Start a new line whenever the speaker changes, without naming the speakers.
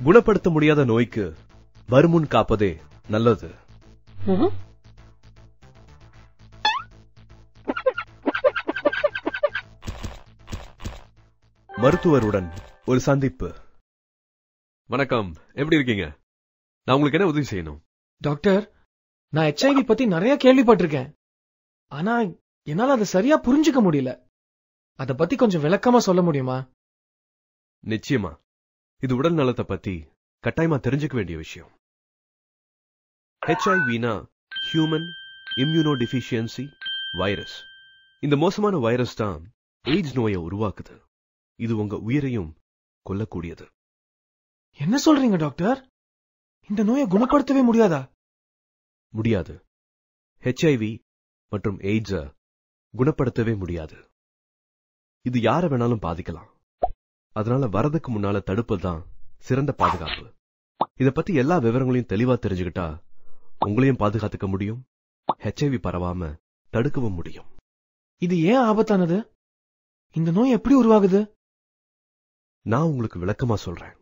குணப்படுத்த முடியாத நோய்க்கு வருமுன் காப்பதே நல்லது. மருத்துவருடன் ஒரு சந்திப்பு. வணக்கம், எப்படி இருக்கீங்க? நான் உங்களுக்கு என்ன உதவி செய்யணும்?
டாக்டர், நான் HIV பத்தி நிறைய கேள்விப்பட்டிருக்கேன். ஆனா என்னால அதை சரியா புரிஞ்சுக்க முடியல. அத பத்தி கொஞ்சம் விளக்கமா சொல்ல முடியுமா?
நிச்சயமா. இது உடல் நலத்தை பத்தி கட்டாயமா தெரிஞ்சுக்க வேண்டிய விஷயம். HIVனா ஹியூமன் இம்யூனோ டிஃபிஷியன்சி வைரஸ். இந்த மோசமான வைரஸ் தான் எய்ட்ஸ் நோயை உருவாக்குது. இது உங்க உயிரையும் கொல்லக்கூடியது.
என்ன சொல்றீங்க டாக்டர்? இந்த நோயை குணப்படுத்தவே முடியாதா?
முடியாது. HIV மற்றும் எய்ட்ஸ குணப்படுத்தவே முடியாது. இது யார வேணாலும் பாதிக்கலாம். அதனால வரதுக்கு முன்னால தடுப்பதுதான் சிறந்த பாதுகாப்பு. இத பத்தி எல்லா விவரங்களையும் தெளிவா தெரிஞ்சுக்கிட்டா உங்களையும் பாதுகாத்துக்க முடியும், HIV பரவாம தடுக்கவும் முடியும்.
இது ஏன் ஆபத்தானது? இந்த நோய் எப்படி உருவாகுது?
நான் உங்களுக்கு விளக்கமா சொல்றேன்.